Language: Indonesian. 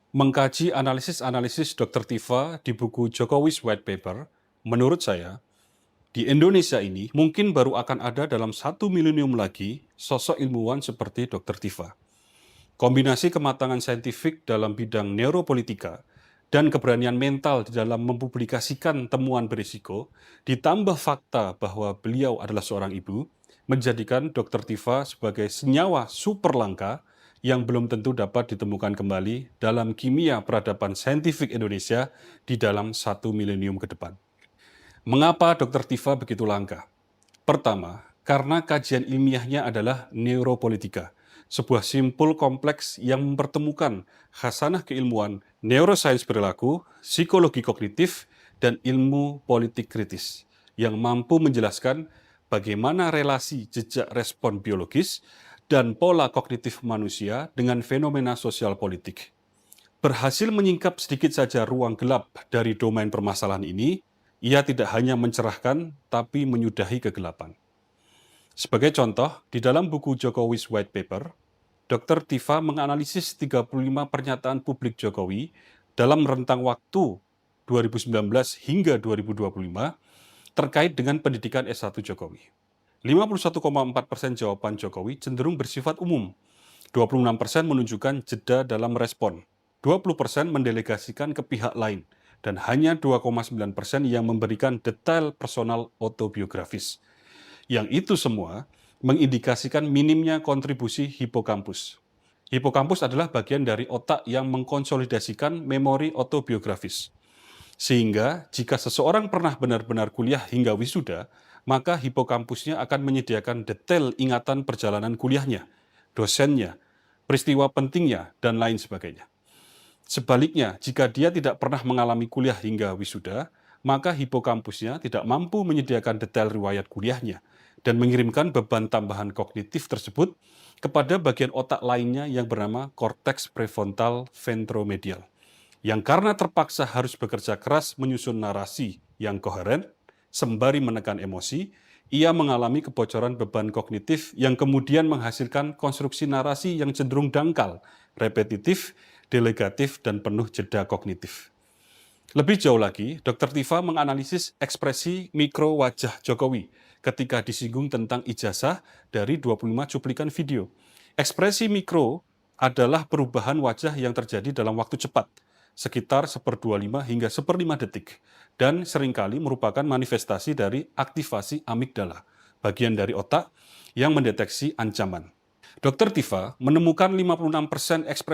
Mengkaji analisis-analisis Dr. Tifa di buku Jokowi's White Paper, menurut saya, di Indonesia ini mungkin baru akan ada dalam 1 milenium lagi sosok ilmuwan seperti Dr. Tifa. Kombinasi kematangan saintifik dalam bidang neuropolitika dan keberanian mental di dalam mempublikasikan temuan berisiko, ditambah fakta bahwa beliau adalah seorang ibu, menjadikan Dr. Tifa sebagai senyawa super langka yang belum tentu dapat ditemukan kembali dalam kimia peradaban saintifik Indonesia di dalam 1 milenium ke depan. Mengapa Dr. Tifa begitu langka? Pertama, karena kajian ilmiahnya adalah neuropolitika, sebuah simpul kompleks yang mempertemukan khasanah keilmuan neuroscience perilaku, psikologi kognitif, dan ilmu politik kritis yang mampu menjelaskan bagaimana relasi jejak respon biologis dan pola kognitif manusia dengan fenomena sosial politik. Berhasil menyingkap sedikit saja ruang gelap dari domain permasalahan ini, ia tidak hanya mencerahkan, tapi menyudahi kegelapan. Sebagai contoh, di dalam buku Jokowi's White Paper, Dr. Tifa menganalisis 35 pernyataan publik Jokowi dalam rentang waktu 2019 hingga 2025 terkait dengan pendidikan S1 Jokowi. 51,4% jawaban Jokowi cenderung bersifat umum, 26% menunjukkan jeda dalam respon, 20% mendelegasikan ke pihak lain, dan hanya 2,9% yang memberikan detail personal autobiografis. Yang itu semua mengindikasikan minimnya kontribusi hipokampus. Hipokampus adalah bagian dari otak yang mengkonsolidasikan memori autobiografis. Sehingga jika seseorang pernah benar-benar kuliah hingga wisuda, maka hipokampusnya akan menyediakan detail ingatan perjalanan kuliahnya, dosennya, peristiwa pentingnya, dan lain sebagainya. Sebaliknya, jika dia tidak pernah mengalami kuliah hingga wisuda, maka hipokampusnya tidak mampu menyediakan detail riwayat kuliahnya dan mengirimkan beban tambahan kognitif tersebut kepada bagian otak lainnya yang bernama korteks prefrontal ventromedial, yang karena terpaksa harus bekerja keras menyusun narasi yang koheren, sembari menekan emosi, ia mengalami kebocoran beban kognitif yang kemudian menghasilkan konstruksi narasi yang cenderung dangkal, repetitif, delegatif, dan penuh jeda kognitif. Lebih jauh lagi, Dr. Tifa menganalisis ekspresi mikro wajah Jokowi ketika disinggung tentang ijazah dari 25 cuplikan video. Ekspresi mikro adalah perubahan wajah yang terjadi dalam waktu cepat, sekitar 1/25 hingga 1/5 detik, dan seringkali merupakan manifestasi dari aktivasi amigdala, bagian dari otak yang mendeteksi ancaman. Dr. Tifa menemukan 56% ekspresi